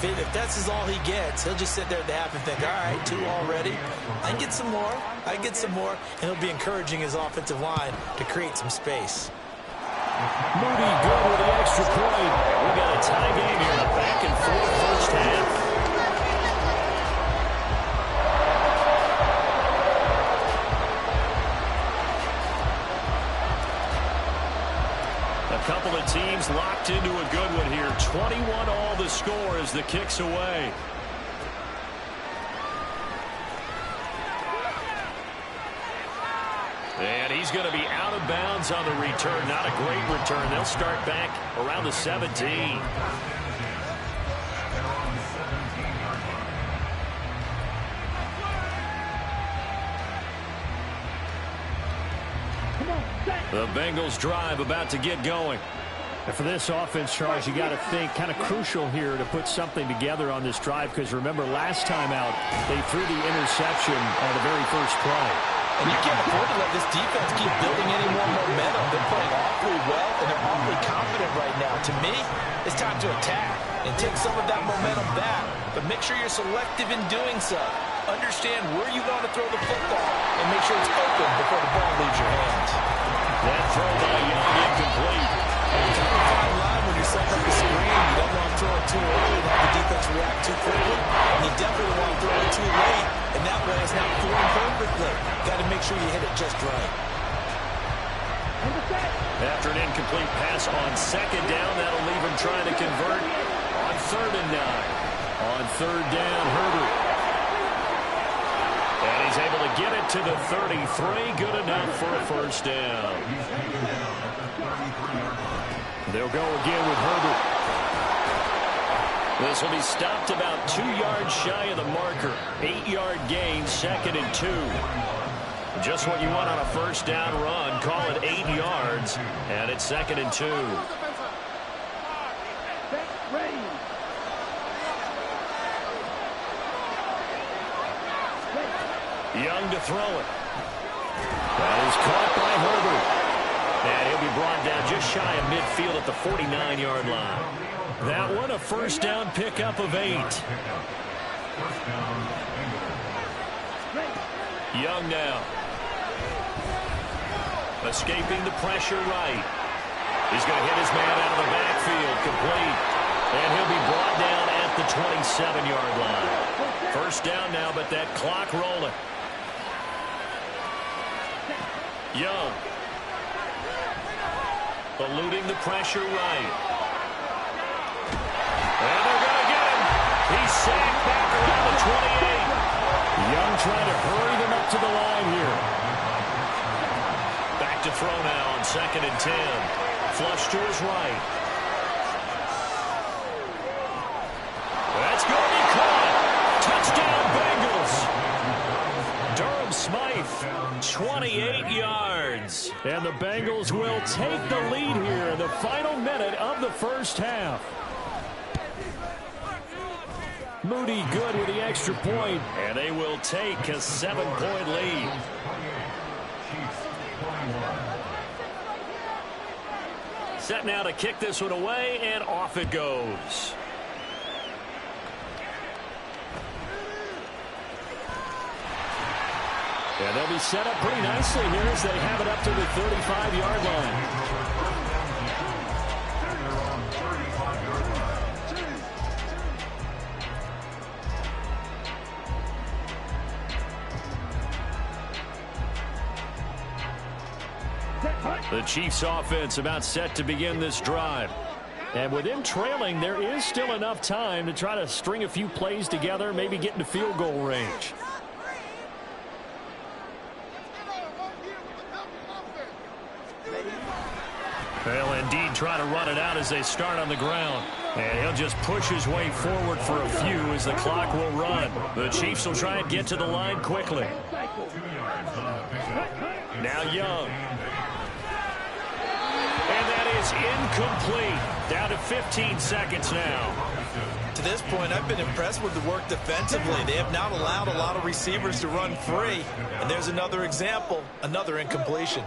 If that's all he gets, he'll just sit there at the half and think, all right, 2 already. I can get some more. I can get some more. And he'll be encouraging his offensive line to create some space. Moody good with the extra point. We got a tie game here in the back and forth first half. A couple of teams locked into a good one here. 21 all the score as the kick's away. And he's going to be out of bounds on the return. Not a great return. They'll start back around the 17. The Bengals drive about to get going. And for this offense, Charles, you got to think kind of crucial here to put something together on this drive, because remember last time out they threw the interception on the very first play. And you can't afford to let this defense keep building any more momentum. They're playing awfully well, and they're awfully confident right now. To me, it's time to attack and take some of that momentum back. But make sure you're selective in doing so. Understand where you want to throw the football and make sure it's open before the ball leaves your hands. That throw by Young incomplete. It's a fine line when you're setting up the screen. You don't want to throw it too early and have the defense react too quickly. And you definitely want to throw it too late. And that way it's not thrown perfectly. Got to make sure you hit it just right. After an incomplete pass on second down, that'll leave him trying to convert on 3rd and 9. On 3rd down, Herbert. And he's able to get it to the 33. Good enough for a first down. They'll go again with Herbert. This will be stopped about 2 yards shy of the marker. 8-yard gain, 2nd and 2. Just what you want on a first down run. Call it 8 yards, and it's 2nd and 2. Young to throw it. That is caught by Herbert. And he'll be brought down just shy of midfield at the 49-yard line. That one a first down pickup of 8. Young now. Escaping the pressure right. He's going to hit his man out of the backfield. Complete. And he'll be brought down at the 27-yard line. First down now, but that clock rolling. Young. Eluding the pressure right. And they're going to get him. He's sacked back around the 28. Young trying to hurry them up to the line here. Back to throw now on 2nd and 10. Flush to his right. That's going to be caught. Touchdown Bengals. Durham Smythe, 28 yards. And the Bengals will take the lead here in the final minute of the first half. Moody good with the extra point, and they will take a 7-point lead. Set now to kick this one away, and off it goes. And they'll be set up pretty nicely here as they have it up to the 35-yard line. The Chiefs offense about set to begin this drive. And with them trailing, there is still enough time to try to string a few plays together, maybe get into field goal range. They'll indeed try to run it out as they start on the ground. And he'll just push his way forward for a few as the clock will run. The Chiefs will try and get to the line quickly. Now Young. And that is incomplete. Down to 15 seconds now. To this point, I've been impressed with the work defensively. They have not allowed a lot of receivers to run free. And there's another example, another incompletion.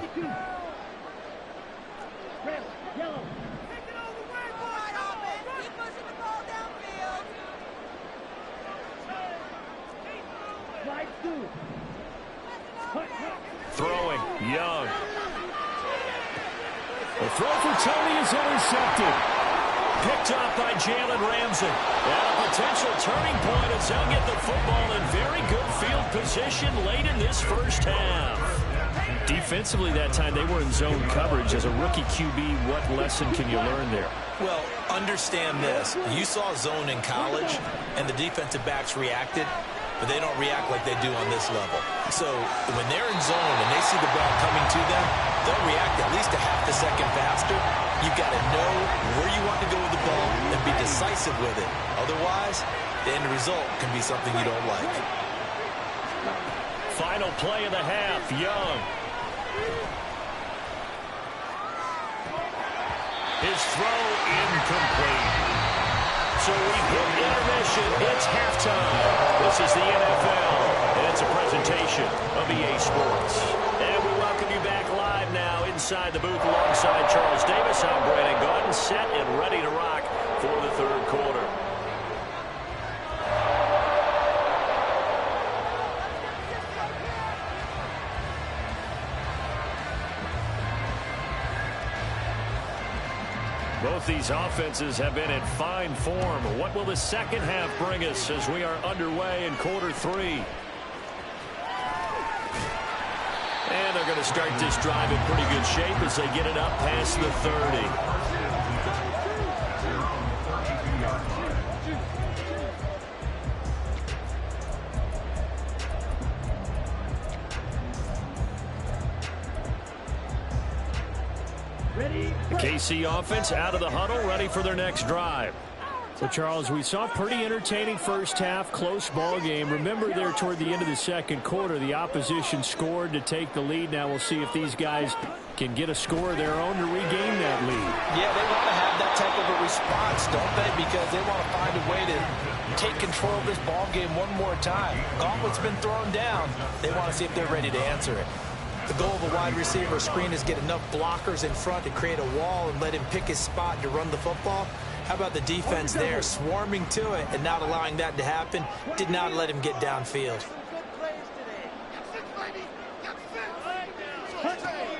Throwing, Young. The throw for Tony is intercepted. Picked off by Jalen Ramsey. And a potential turning point as they'll get the football in very good field position late in this first half. Defensively that time, they were in zone coverage. As a rookie QB, what lesson can you learn there? Well, understand this. You saw zone in college, and the defensive backs reacted, but they don't react like they do on this level. So when they're in zone and they see the ball coming to them, they'll react at least a half a second faster. You've got to know where you want to go with the ball and be decisive with it. Otherwise, the end result can be something you don't like. Final play of the half, Young. His throw incomplete. So we hit intermission. It's halftime. This is the NFL, and it's a presentation of EA Sports. And we welcome you back live now inside the booth alongside Charles Davis. I'm Brandon Gaudin, set and ready to rock for the third quarter. Both these offenses have been in fine form. What will the second half bring us as we are underway in quarter three? And they're going to start this drive in pretty good shape as they get it up past the 30. The KC offense out of the huddle, ready for their next drive. So, Charles, we saw a pretty entertaining first half, close ball game. Remember there toward the end of the second quarter, the opposition scored to take the lead. Now we'll see if these guys can get a score of their own to regain that lead. Yeah, they want to have that type of a response, don't they? Because they want to find a way to take control of this ball game one more time. Gauntlet's been thrown down. They want to see if they're ready to answer it. The goal of a wide receiver screen is get enough blockers in front to create a wall and let him pick his spot to run the football. How about the defense there, swarming to it and not allowing that to happen? Did not let him get downfield.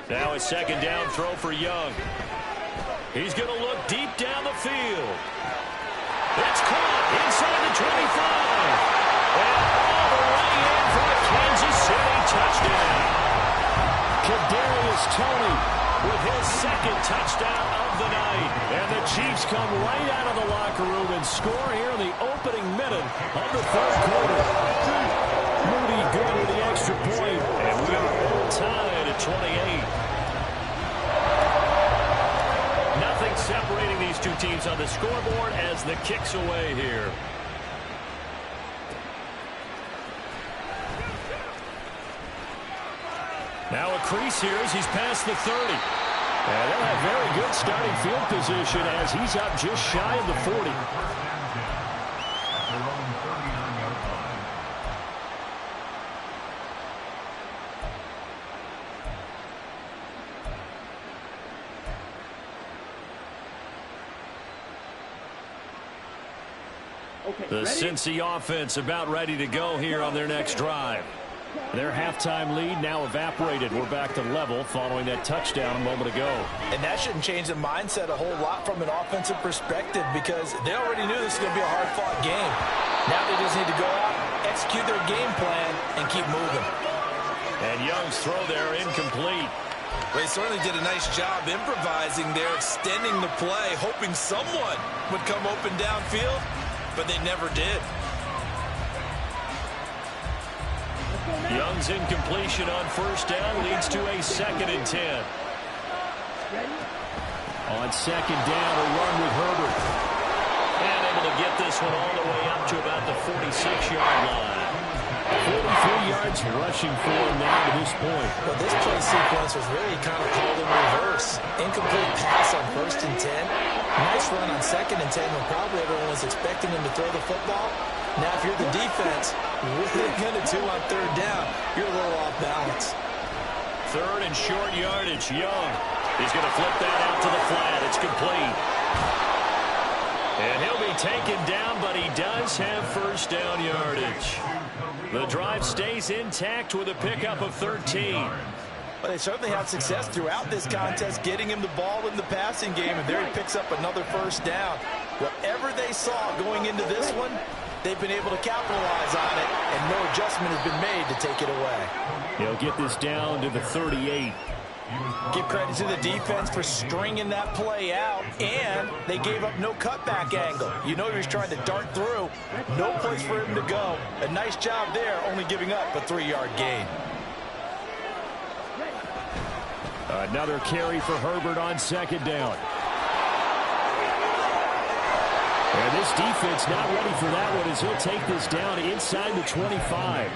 Now a second down throw for Young. He's going to look deep down the field. It's caught inside the 25. And all the way in for a Kansas City touchdown. Kadarius Toney with his second touchdown of the night. And the Chiefs come right out of the locker room and score here in the opening minute of the third quarter. Moody good with the extra point. And we are all tied at 28. Nothing separating these two teams on the scoreboard as the kick's away here. Now a crease here as he's past the 30. And they'll have very good starting field position as he's up just shy of the 40. The Cincy offense about ready to go here on their next drive. Their halftime lead now evaporated. We're back to level following that touchdown a moment ago. And that shouldn't change the mindset a whole lot from an offensive perspective because they already knew this was going to be a hard-fought game. Now they just need to go out, execute their game plan, and keep moving. And Young's throw there incomplete. They certainly did a nice job improvising there, extending the play, hoping someone would come open downfield, but they never did. Young's incompletion on first down leads to a 2nd and 10. On second down, a run with Herbert. And able to get this one all the way up to about the 46-yard line. 43 yards rushing for him now to this point. Well, this play sequence was really kind of called in reverse. Incomplete pass on 1st and 10. Nice run on 2nd and 10 when probably everyone was expecting him to throw the football. Now, if you're the defense, what are they going to do on 3rd down? You're a little off balance. 3rd and short yardage. Young. He's going to flip that out to the flat. It's complete. And he'll be taken down, but he does have first down yardage. The drive stays intact with a pickup of 13. Well, they certainly had success throughout this contest, getting him the ball in the passing game, and there he picks up another first down. Whatever they saw going into this one, they've been able to capitalize on it, and no adjustment has been made to take it away. He'll get this down to the 38. Give credit to the defense for stringing that play out, and they gave up no cutback angle. You know he was trying to dart through. No place for him to go. A nice job there, only giving up a 3-yard gain. Another carry for Herbert on second down. And this defense not ready for that one as he'll take this down inside the 25.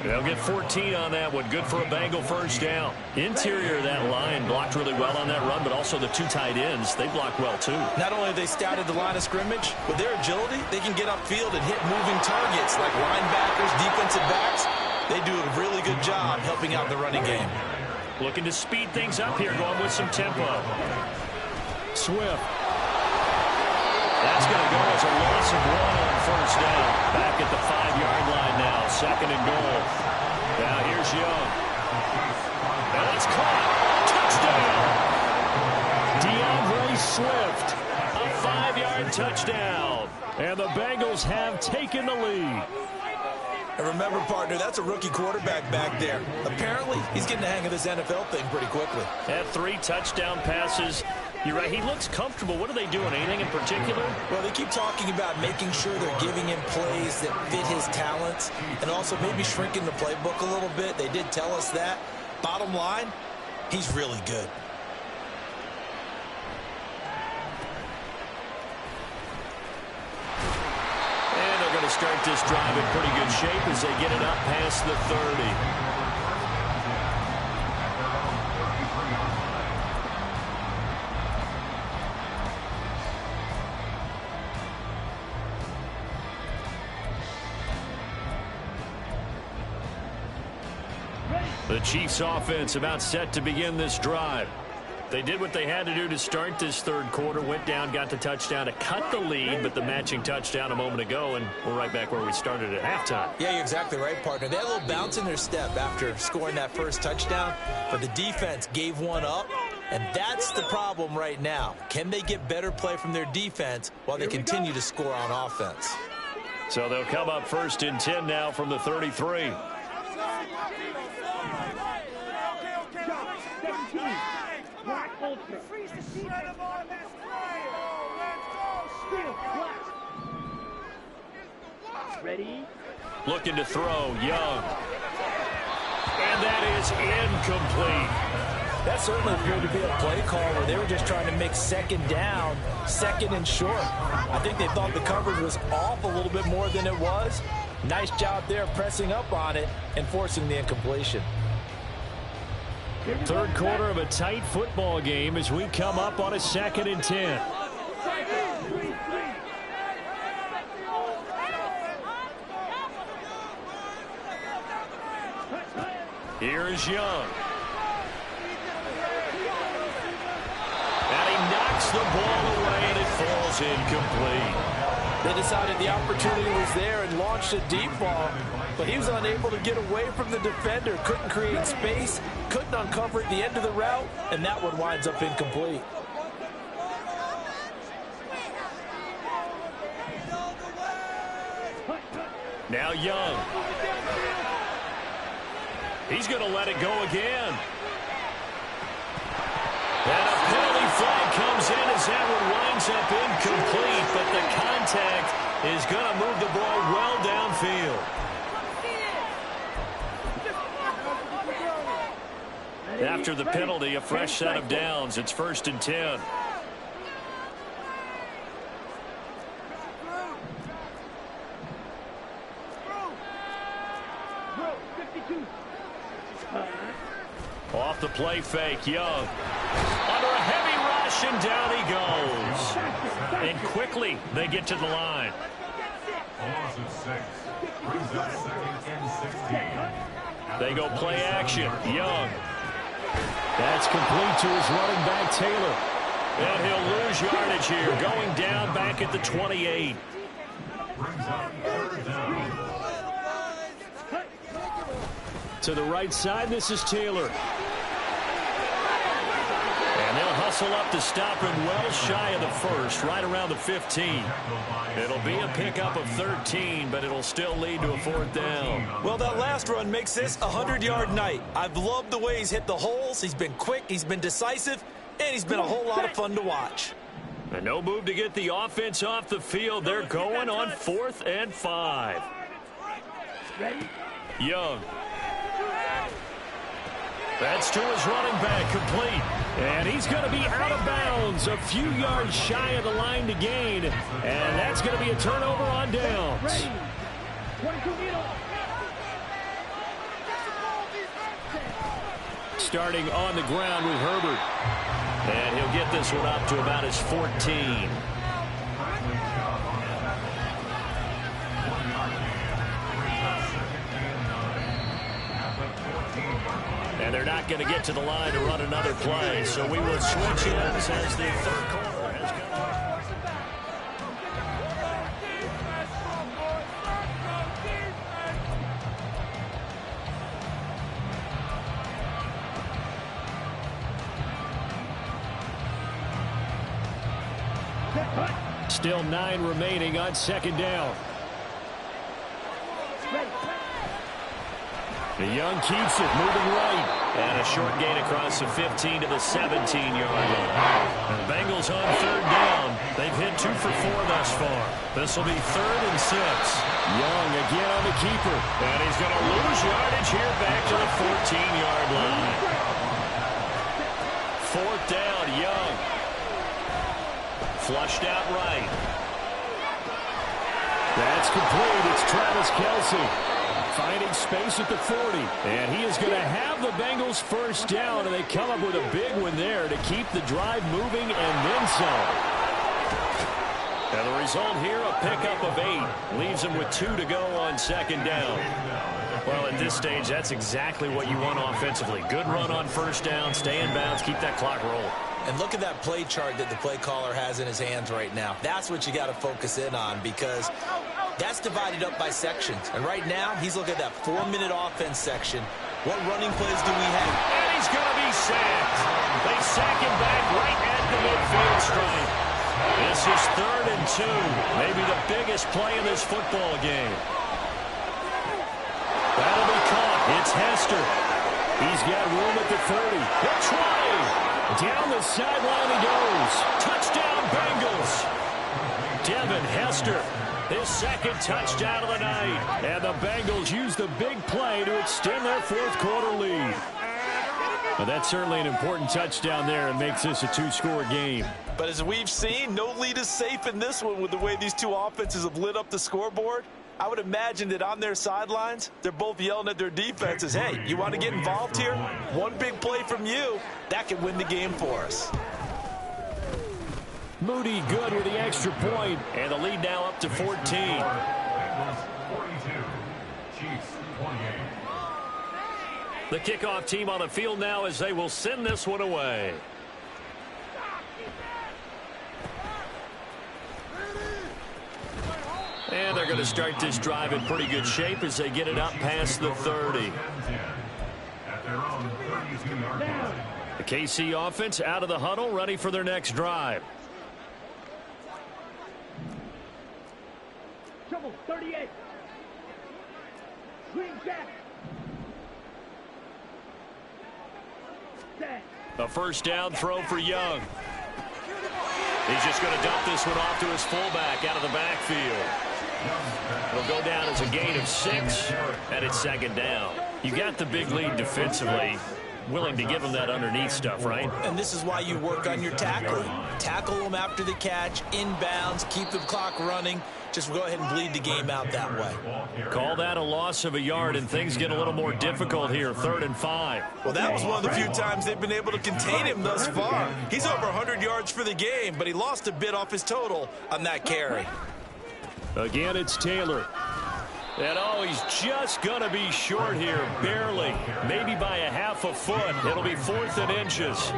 They'll get 14 on that one. Good for a Bengal first down. Interior of that line blocked really well on that run, but also the two tight ends, they blocked well too. Not only have they scouted the line of scrimmage, with their agility, they can get upfield and hit moving targets like linebackers, defensive backs. They do a really good job helping out the running game. Looking to speed things up here, going with some tempo. Swift. That's going to go as a loss of 1 on first down. Back at the 5-yard line now, second and goal. Now here's Young. And it's caught. Touchdown! DeAndre Swift, a 5-yard touchdown. And the Bengals have taken the lead. And remember, partner, that's a rookie quarterback back there. Apparently, he's getting the hang of this NFL thing pretty quickly. Had 3 touchdown passes. You're right, he looks comfortable. What are they doing? Anything in particular? Well, they keep talking about making sure they're giving him plays that fit his talents and also maybe shrinking the playbook a little bit. They did tell us that. Bottom line, he's really good. And they're going to start this drive in pretty good shape as they get it up past the 30. The Chiefs offense about set to begin this drive. They did what they had to do to start this third quarter, went down, got the touchdown to cut the lead, but the matching touchdown a moment ago, and we're right back where we started at halftime. Yeah, you're exactly right, partner. They had a little bounce in their step after scoring that first touchdown, but the defense gave one up, and that's the problem right now. Can they get better play from their defense while they continue to score on offense? So they'll come up first and 10 now from the 33. Ready? Looking to throw, Young. And that is incomplete. That certainly appeared to be a play call where they were just trying to make second down, second and short. I think they thought the coverage was off a little bit more than it was. Nice job there pressing up on it and forcing the incompletion. Third quarter of a tight football game as we come up on a 2nd and 10. Here is Young. And he knocks the ball away, and it falls incomplete. They decided the opportunity was there and launched a deep ball, but he was unable to get away from the defender, couldn't create space, couldn't uncover at the end of the route, and that one winds up incomplete. Now Young. He's going to let it go again. And a penalty flag comes in as that one winds up incomplete, but the contact is going to move the ball well downfield. After the penalty, a fresh set of downs. It's 1st and 10. Off the play fake, Young. Under a heavy rush, and down he goes. And quickly, they get to the line. They go play action. Young. That's complete to his running back, Taylor. And he'll lose yardage here, going down back at the 28. To the right side, this is Taylor. And they'll hustle up to stop him well shy of the first, right around the 15. It'll be a pickup of 13, but it'll still lead to a 4th down. Well, that last run makes this a 100-yard night. I've loved the way he's hit the holes. He's been quick, he's been decisive, and he's been a whole lot of fun to watch. And no move to get the offense off the field. They're going on 4th and 5. Young. That's to his running back, complete. And he's going to be out of bounds, a few yards shy of the line to gain. And that's going to be a turnover on downs. Starting on the ground with Herbert. And he'll get this one up to about his 14. And they're not going to get to the line to run another play. So we will switch ends as the 3rd quarter has come. Still 9 remaining on 2nd down. The Young keeps it, moving right. And a short gain across the 15 to the 17-yard line. And the Bengals on 3rd down. They've hit 2 for 4 thus far. This will be 3rd and 6. Young again on the keeper. And he's going to lose yardage here back to the 14-yard line. 4th down, Young. Flushed out right. That's complete. It's Travis Kelce. Finding space at the 40. And he is going to have the Bengals 1st down, and they come up with a big one there to keep the drive moving and then some. And the result here, a pickup of 8. Leaves them with 2 to go on 2nd down. Well, at this stage, that's exactly what you want offensively. Good run on 1st down, stay in bounds, keep that clock rolling. And look at that play chart that the play caller has in his hands right now. That's what you got to focus in on, because that's divided up by sections. And right now, he's looking at that 4-minute offense section. What running plays do we have? And he's going to be sacked. They sack him back right at the midfield stripe. This is 3rd and 2. Maybe the biggest play in this football game. That'll be caught. It's Hester. He's got room at the 30. He'll try. Down the sideline he goes. Touchdown, Bengals. Devin Hester, his 2nd touchdown of the night. And the Bengals use the big play to extend their 4th quarter lead. Well, that's certainly an important touchdown there and makes this a 2-score game. But as we've seen, no lead is safe in this one with the way these two offenses have lit up the scoreboard. I would imagine that on their sidelines, they're both yelling at their defenses, hey, you want to get involved here? One big play from you, that could win the game for us. Moody good with the extra point. And the lead now up to 14. The kickoff team on the field now as they will send this one away. And they're going to start this drive in pretty good shape as they get it up past the 30. The KC offense out of the huddle, ready for their next drive. Trouble, 38. Green jack. A 1st down throw for Young. He's just going to dump this one off to his fullback out of the backfield. It'll go down as a gain of 6, and it's 2nd down. You got the big lead defensively. Willing to give them that underneath stuff, right? And this is why you work on your tackling. Tackle them after the catch, inbounds, keep the clock running. Just go ahead and bleed the game out that way. Call that a loss of a yard, and things get a little more difficult here, 3rd and 5. Well, that was one of the few times they've been able to contain him thus far. He's over 100 yards for the game, but he lost a bit off his total on that carry. Again, it's Taylor. And oh, he's just going to be short here, barely, maybe by a half a foot. It'll be 4th and inches.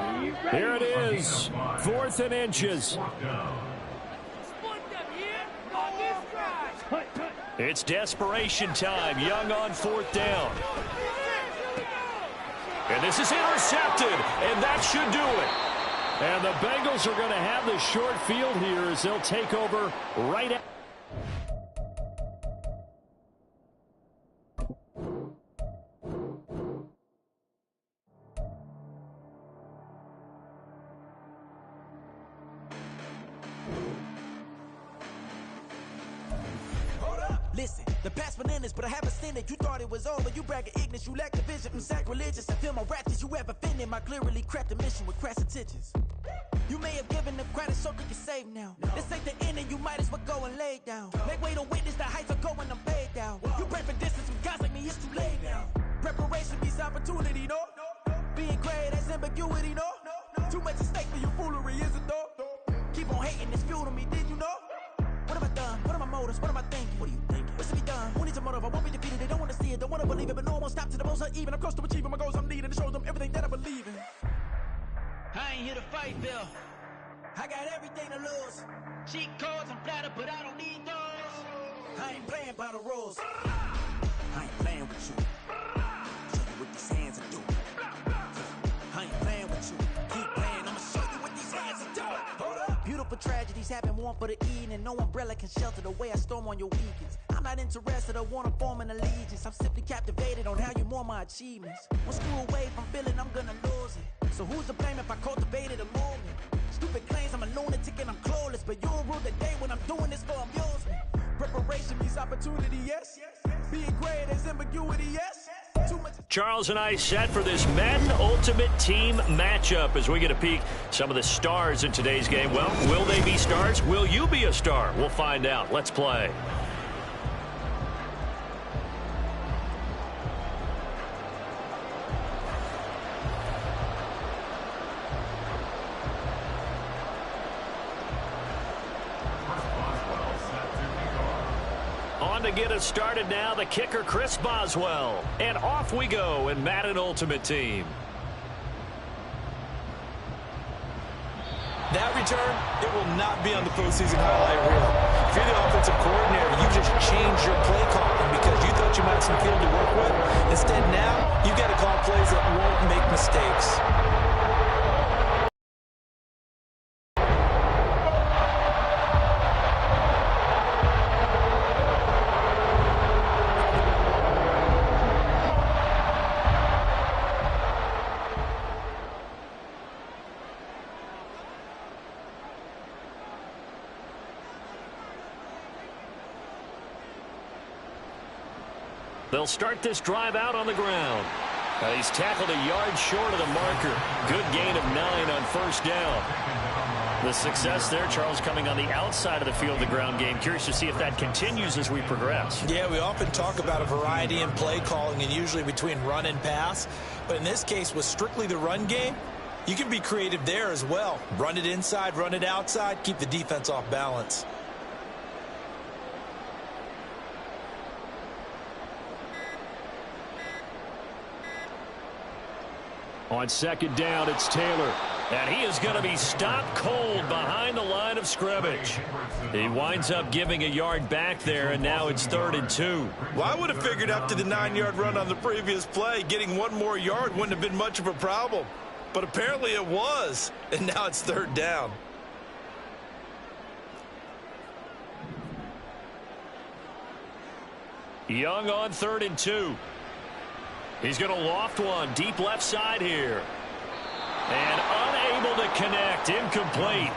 Here it is, 4th and inches. It's desperation time. Young on 4th down. And this is intercepted, and that should do it. And the Bengals are going to have the short field here as they'll take over right at. Listen, the past bananas, but I haven't seen it. You thought it was over. You bragging ignorance. You lack the vision. I'm sacrilegious. I feel my raptors. You ever offended my clearly crafted mission with crass intentions. You may have given them credit so they can save now. This ain't the end and you might as well go and lay down. Make way to witness the heights are going, I'm paid down. You pray for distance from guys like me, it's too late now. Preparation means opportunity, no? Being great has ambiguity, no? Too much at stake for your foolery, is it though? Keep on hating, it's fuel to me, did you know? What have I done? What are my motives? What am I thinking? What are you thinking? What's to be done? Who needs a motive? I won't be defeated. They don't want to see it. Don't want to believe it. But no one won't stop to the most uneven. I'm close to achieving my goals. I'm needing to show them everything that I believe in. I ain't here to fight, Bill. I got everything to lose. Cheat codes, I'm flattered, but I don't need those. I ain't playing by the rules. I ain't playing with you. Show you what these hands are doing. I ain't playing with you. Keep playing, I'ma show you what these hands are doing. Hold up. Beautiful tragedies happen, one for the evening. No umbrella can shelter the way I storm on your weekends. I'm not interested, I wanna form an allegiance. I'm simply captivated on how you more my achievements. One screw away from feeling I'm gonna lose it. So who's to blame if I cultivated a movement? Stupid claims I'm a lunatic and I'm clueless, but you'll rule the day when I'm doing this for amusement. Preparation means opportunity, yes. Being great is ambiguity, yes. Charles and I set for this Madden Ultimate Team matchup as we get a peek some of the stars in today's game. Well, will they be stars? Will you be a star? We'll find out. Let's play. To get us started now, the kicker, Chris Boswell. And off we go in Madden Ultimate Team. That return, it will not be on the postseason highlight reel. If you're the offensive coordinator, you just changed your play calling because you thought you might have some field to work with. Instead, now, you've got to call plays that won't make mistakes. They'll start this drive out on the ground. He's tackled a yard short of the marker. Good gain of 9 on first down. The success there, Charles, coming on the outside of the field, the ground game. Curious to see if that continues as we progress. Yeah, we often talk about a variety in play calling and usually between run and pass. But in this case, with strictly the run game, you can be creative there as well. Run it inside, run it outside, keep the defense off balance. On second down, it's Taylor. And he is going to be stopped cold behind the line of scrimmage. He winds up giving a yard back there, and now it's 3rd and 2. Well, I would have figured after the 9-yard run on the previous play, getting one more yard wouldn't have been much of a problem. But apparently it was, and now it's 3rd down. Young on 3rd and 2. He's going to loft one deep left side here. And unable to connect. Incomplete.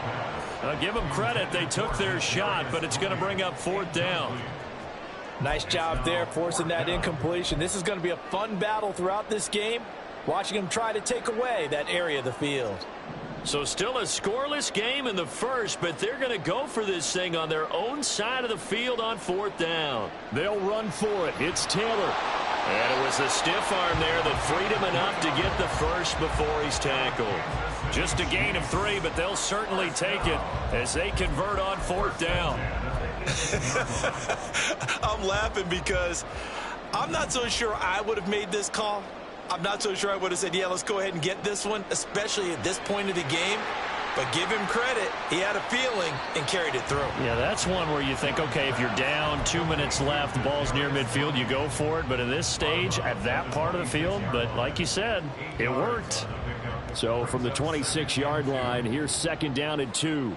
I'll give them credit. They took their shot, but it's going to bring up 4th down. Nice job there forcing that incompletion. This is going to be a fun battle throughout this game. Watching them try to take away that area of the field. So still a scoreless game in the first, but they're going to go for this thing on their own side of the field on 4th down. They'll run for it. It's Taylor. And it was the stiff arm there that freed him enough to get the first before he's tackled. Just a gain of 3, but they'll certainly take it as they convert on 4th down. I'm laughing because I'm not so sure I would have made this call. I'm not so sure I would have said, yeah, let's go ahead and get this one, especially at this point of the game. But give him credit. He had a feeling and carried it through. Yeah, that's one where you think, okay, if you're down, 2 minutes left, the ball's near midfield, you go for it. But in this stage, at that part of the field, but like you said, it worked. So from the 26-yard line, here's 2nd down and 2.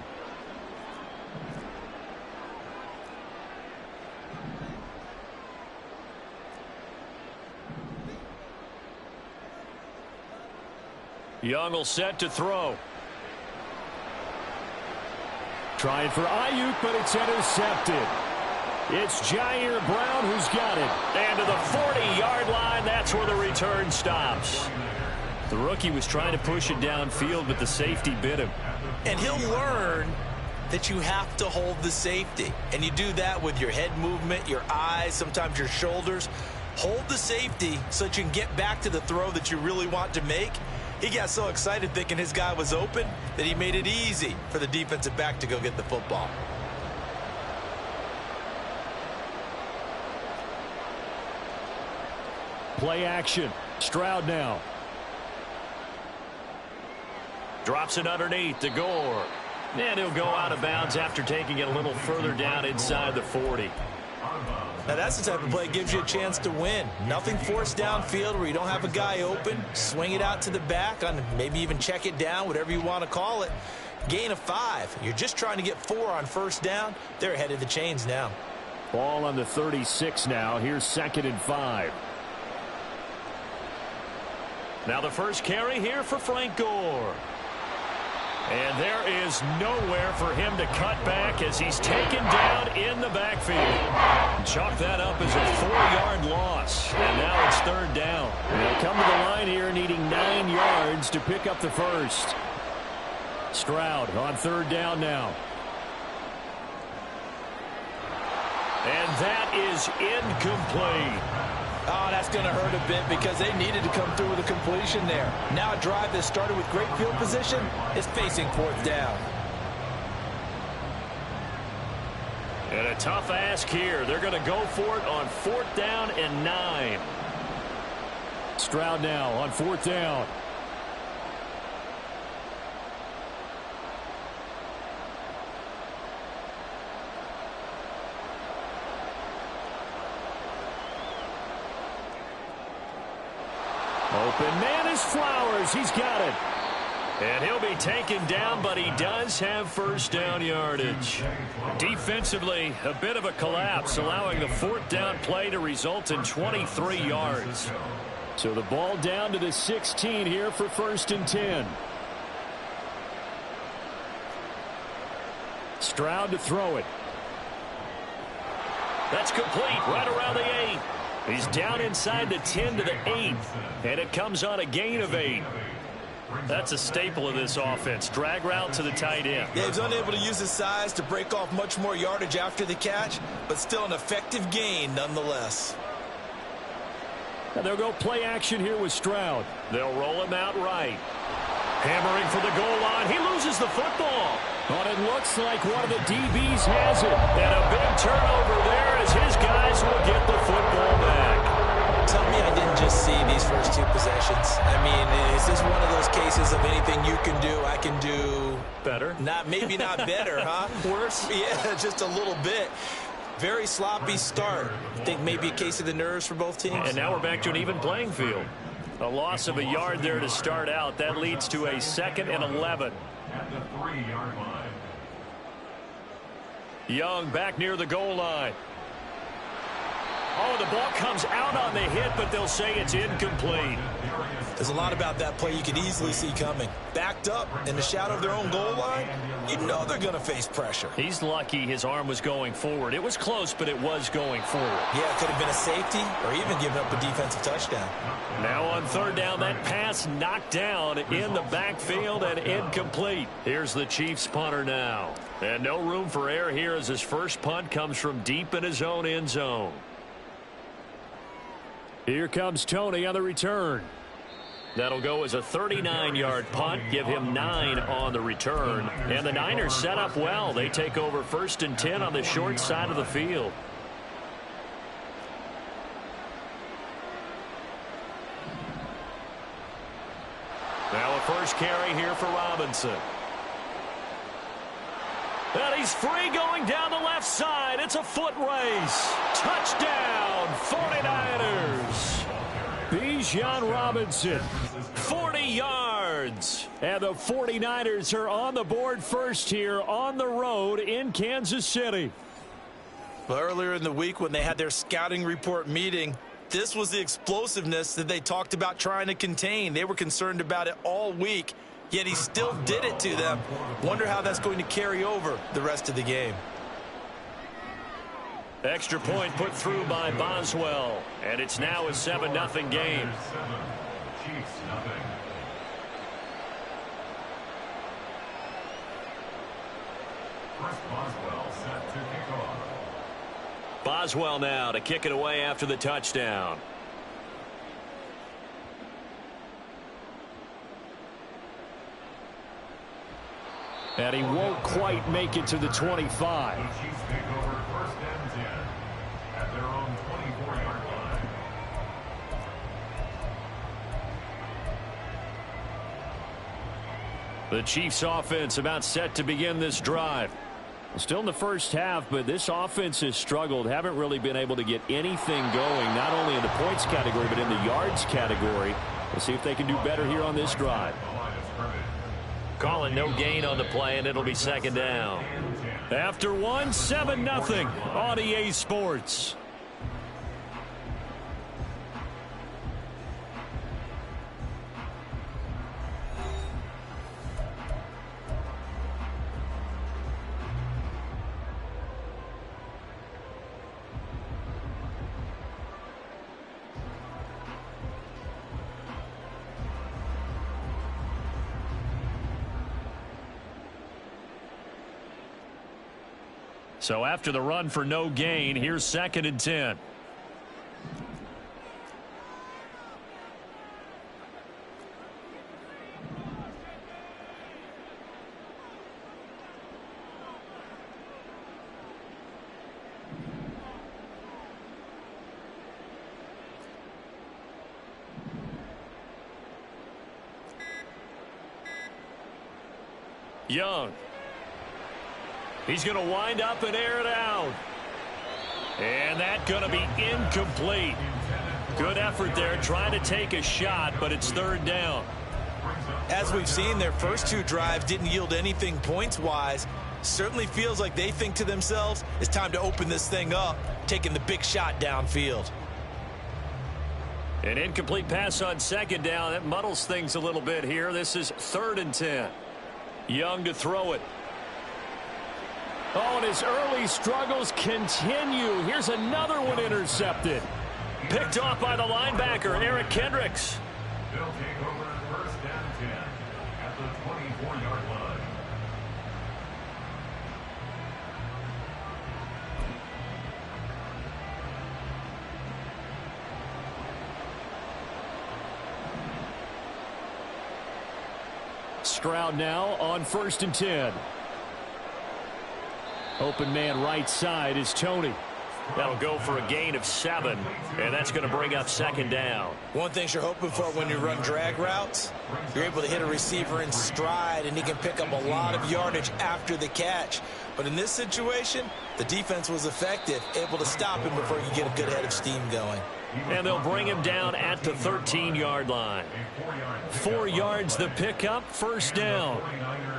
Young will set to throw. Trying for Ayuk, but it's intercepted. It's Jair Brown who's got it. And to the 40-yard line, that's where the return stops. The rookie was trying to push it downfield, but the safety bit him. And he'll learn that you have to hold the safety. And you do that with your head movement, your eyes, sometimes your shoulders. Hold the safety so that you can get back to the throw that you really want to make. He got so excited thinking his guy was open that he made it easy for the defensive back to go get the football. Play action. Stroud now. Drops it underneath to Gore. And he'll go out of bounds after taking it a little further down inside the 40. Now that's the type of play that gives you a chance to win. Nothing forced downfield where you don't have a guy open. Swing it out to the back, on maybe even check it down, whatever you want to call it. Gain of 5. You're just trying to get 4 on first down. They're ahead of the chains now. Ball on the 36 now. Here's 2nd and 5. Now the first carry here for Frank Gore. And there is nowhere for him to cut back as he's taken down in the backfield. Chalk that up as a 4-yard loss. And now it's 3rd down. They'll come to the line here needing 9 yards to pick up the first. Stroud on 3rd down now. And that is incomplete. Oh, that's going to hurt a bit because they needed to come through with a completion there. Now a drive that started with great field position is facing 4th down. And a tough ask here. They're going to go for it on 4th down and 9. Stroud now on 4th down. Open man is Flowers. He's got it. And he'll be taken down, but he does have first down yardage. Defensively, a bit of a collapse, allowing the 4th down play to result in 23 yards. So the ball down to the 16 here for 1st and 10. Stroud to throw it. That's complete right around the 8. He's down inside the 10 to the 8. And it comes on a gain of 8. That's a staple of this offense. Drag route to the tight end. Yeah, he's unable to use his size to break off much more yardage after the catch, but still an effective gain nonetheless. And they'll go play action here with Stroud. They'll roll him out right. Hammering for the goal line. He loses the football. But it looks like one of the DBs has it. And a big turnover there as his guys will get the football back. Tell me I didn't just see these first 2 possessions. I mean, is this one of those cases of anything you can do, I can do better? Maybe not better, huh? Worse? Yeah, just a little bit. Very sloppy start. I think maybe a case of the nerves for both teams. And now we're back to an even playing field. A loss of a yard there to start out. That leads to a 2nd and 11. At the 3-yard line. Young back near the goal line. Oh, the ball comes out on the hit, but they'll say it's incomplete. There's a lot about that play you could easily see coming. Backed up in the shadow of their own goal line, you know they're going to face pressure. He's lucky his arm was going forward. It was close, but it was going forward. Yeah, it could have been a safety or even given up a defensive touchdown. Now on 3rd down, that pass knocked down in the backfield and incomplete. Here's the Chiefs punter now. And no room for error here as his first punt comes from deep in his own end zone. Here comes Tony on the return. That'll go as a 39-yard punt, give him 9 on the return. And the Niners set up well. They take over 1st and 10 on the short side of the field. Now a first carry here for Robinson. And he's free going down the left side. It's a foot race. Touchdown, 49ers. Bijan Robinson, 40 yards. And the 49ers are on the board first here on the road in Kansas City. Well, earlier in the week when they had their scouting report meeting, this was the explosiveness that they talked about trying to contain. They were concerned about it all week, yet he still did it to them. Wonder how that's going to carry over the rest of the game. Extra point put through by Boswell, and it's now a 7-0 game. Chiefs nothing. Chris Boswell set to kick off. Boswell now to kick it away after the touchdown. And he won't quite make it to the 25. The Chiefs take over 1st and 10 at their own 24-yard line. The Chiefs offense about set to begin this drive. Still in the first half, but this offense has struggled. Haven't really been able to get anything going, not only in the points category, but in the yards category. We'll see if they can do better here on this drive. Calling no gain on the play, and it'll be 2nd down. After one, 7-0 on EA Sports. So after the run for no gain, here's 2nd and 10. Young. He's going to wind up and air it out. And that's going to be incomplete. Good effort there trying to take a shot, but it's 3rd down. As we've seen, their first 2 drives didn't yield anything points-wise. Certainly feels like they think to themselves, it's time to open this thing up, taking the big shot downfield. An incomplete pass on 2nd down. That muddles things a little bit here. This is 3rd and 10. Young to throw it. Oh, and his early struggles continue. Here's another one intercepted. Picked off by the linebacker, Eric Kendricks. They'll take over 1st and 10 at the 24-yard line. Stroud now on 1st and 10. Open man right side is Tony. That'll go for a gain of 7, and that's going to bring up 2nd down. One thing you're hoping for when you run drag routes, you're able to hit a receiver in stride, and he can pick up a lot of yardage after the catch. But in this situation, the defense was effective, able to stop him before you get a good head of steam going. And they'll bring him down at the 13-yard line. 4 yards the pickup, 1st down.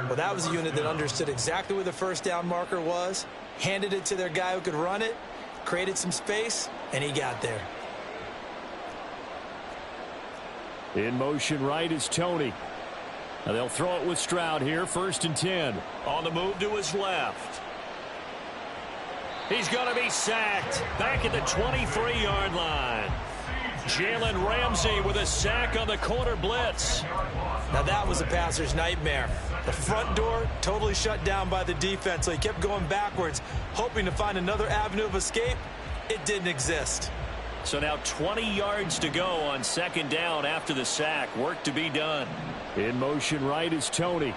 Well, that was a unit that understood exactly where the 1st down marker was, handed it to their guy who could run it, created some space, and he got there. In motion right is Tony. Now they'll throw it with Stroud here, 1st and 10. On the move to his left. He's going to be sacked back at the 23-yard line. Jalen Ramsey with a sack on the corner blitz. Now that was a passer's nightmare. The front door totally shut down by the defense, so he kept going backwards, hoping to find another avenue of escape. It didn't exist. So now 20 yards to go on second down after the sack. Work to be done. In motion right is Tony.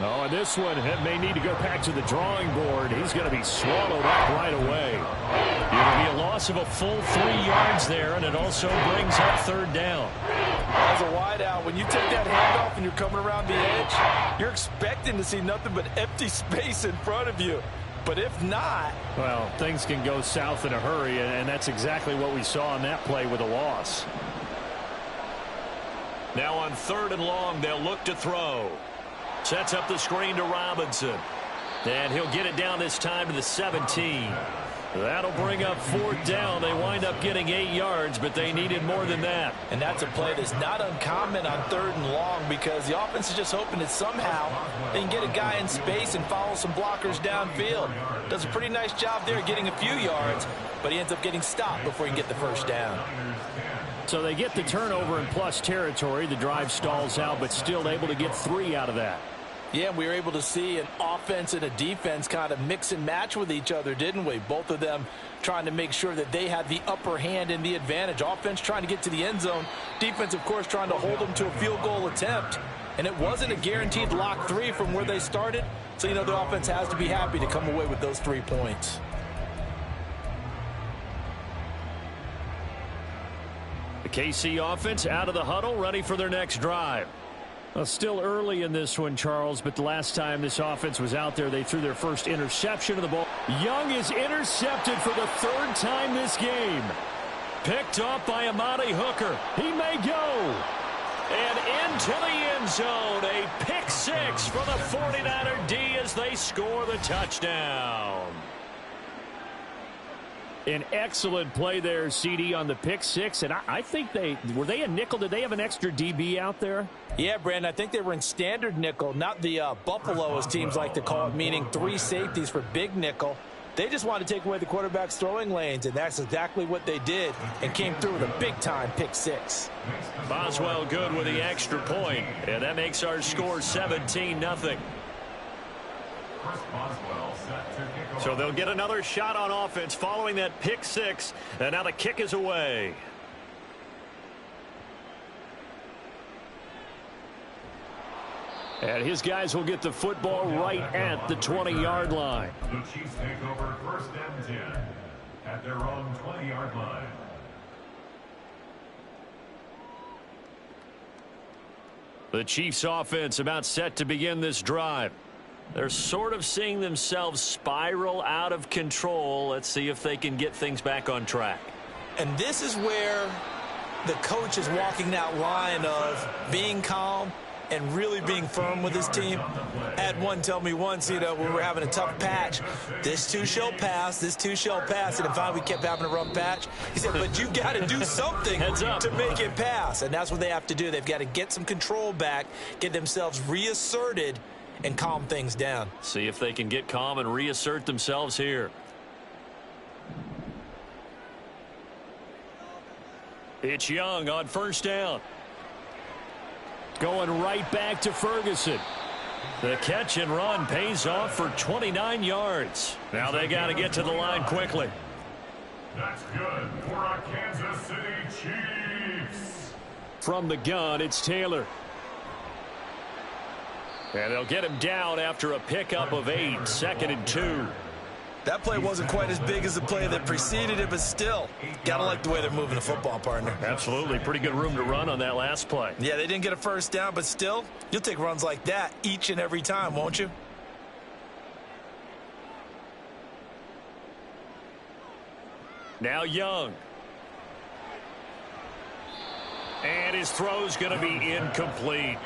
Oh, and this one may need to go back to the drawing board. He's going to be swallowed up right away. It'll be a loss of a full 3 yards there, and it also brings up third down. As a wideout, when you take that handoff and you're coming around the edge, you're expecting to see nothing but empty space in front of you. But if not... well, things can go south in a hurry, and that's exactly what we saw on that play with a loss. Now on third and long, they'll look to throw. Sets up the screen to Robinson. And he'll get it down this time to the 17. That'll bring up fourth down. They wind up getting 8 yards, but they needed more than that. And that's a play that's not uncommon on third and long because the offense is just hoping that somehow they can get a guy in space and follow some blockers downfield. Does a pretty nice job there getting a few yards, but he ends up getting stopped before he can get the first down. So they get the turnover in plus territory. The drive stalls out, but still able to get 3 out of that. Yeah, we were able to see an offense and a defense kind of mix and match with each other, didn't we? Both of them trying to make sure that they had the upper hand and the advantage. Offense trying to get to the end zone. Defense, of course, trying to hold them to a field goal attempt. And it wasn't a guaranteed lock 3 from where they started. So, you know, the offense has to be happy to come away with those 3 points. The KC offense out of the huddle, ready for their next drive. Well, still early in this one, Charles, but the last time this offense was out there, they threw their first interception of the ball. Young is intercepted for the 3rd time this game. Picked off by Amani Hooker. He may go. And into the end zone. A pick 6 for the 49er D as they score the touchdown. An excellent play there, CD, on the pick 6. And I think were they a nickel? Did they have an extra DB out there? Yeah, Brandon, I think they were in standard nickel, not the Buffalo, as teams like to call it, meaning 3 safeties for big nickel. They just wanted to take away the quarterback's throwing lanes, and that's exactly what they did and came through with a big-time pick 6. Boswell good with the extra point, and that makes our score 17-0. So they'll get another shot on offense following that pick 6, and now the kick is away. And his guys will get the football right at the 20-yard line. The Chiefs take over 1st and 10 at their own 20-yard line. The Chiefs offense about set to begin this drive. They're sort of seeing themselves spiral out of control. Let's see if they can get things back on track. And this is where the coach is walking that line of being calm and really being firm with his team. I had one tell me once, you know, when we were having a tough patch, this too shall pass, this too shall pass. And finally we kept having a rough patch. He said, but you got to do something to make it pass. And that's what they have to do. They've got to get some control back, get themselves reasserted, and calm things down. See if they can get calm and reassert themselves here. It's Young on 1st down. Going right back to Ferguson. The catch and run pays off for 29 yards. Now they got to get to the line quickly. That's good for our Kansas City Chiefs. From the gun, it's Taylor. And they'll get him down after a pickup of 8, 2nd and 2. That play wasn't quite as big as the play that preceded it, but still, gotta like the way they're moving the football, partner. Absolutely. Pretty good room to run on that last play. Yeah, they didn't get a first down, but still, you'll take runs like that each and every time, won't you? Now Young. And his throw's going to be incomplete.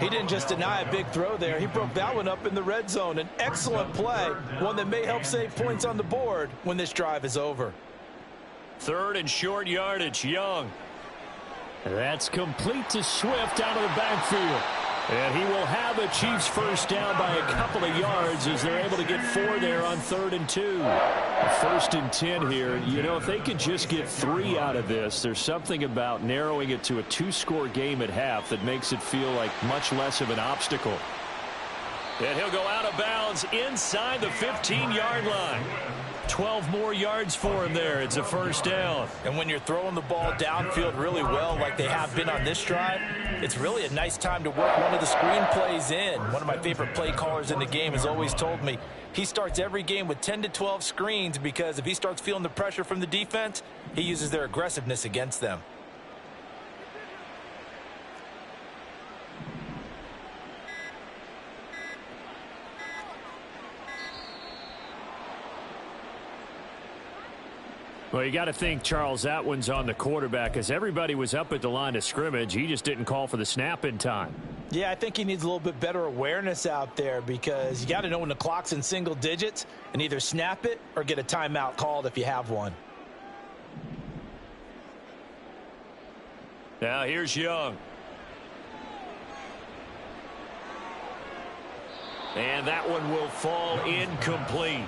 He didn't just deny a big throw there. He broke that one up in the red zone. An excellent play, one that may help save points on the board when this drive is over. 3rd and short yardage, Young. That's complete to Swift out of the backfield. And he will have the Chiefs first down by a couple of yards as they're able to get 4 there on 3rd and 2. 1st and 10 here. You know, if they could just get 3 out of this, there's something about narrowing it to a 2-score game at half that makes it feel like much less of an obstacle. And he'll go out of bounds inside the 15-yard line. 12 more yards for him there. It's a first down. And when you're throwing the ball downfield really well like they have been on this drive, it's really a nice time to work one of the screen plays in. One of my favorite play callers in the game has always told me he starts every game with 10 to 12 screens because if he starts feeling the pressure from the defense, he uses their aggressiveness against them. Well, you got to think, Charles, that one's on the quarterback because everybody was up at the line of scrimmage. He just didn't call for the snap in time. Yeah, I think he needs a little bit better awareness out there because you got to know when the clock's in single digits and either snap it or get a timeout called if you have one. Now here's Young. And that one will fall incomplete.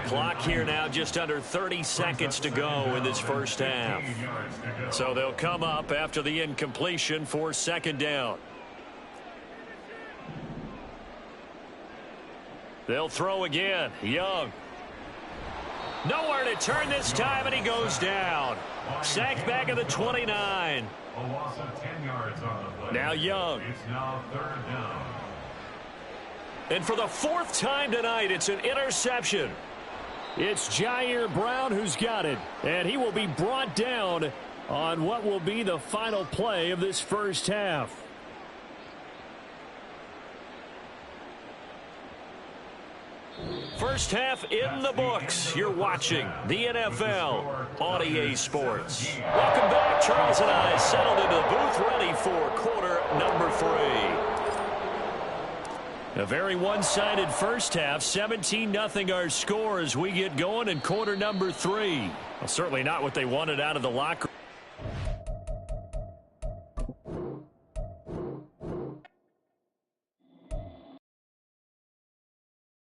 Clock here now, just under 30 seconds to go in this first half. So they'll come up after the incompletion for second down. They'll throw again. Young. Nowhere to turn this time, and he goes down. Sacked back at the 29. A loss of 10 yards on the play. Now Young. It's now third down. And for the fourth time tonight, it's an interception. It's Jair Brown who's got it. And he will be brought down on what will be the final play of this first half. First half in the books. You're watching the NFL on EA Sports. Welcome back. Charles and I settled into the booth ready for quarter number 3. A very one-sided first half. 17-0 our score as we get going in quarter number 3. Well, certainly not what they wanted out of the locker room.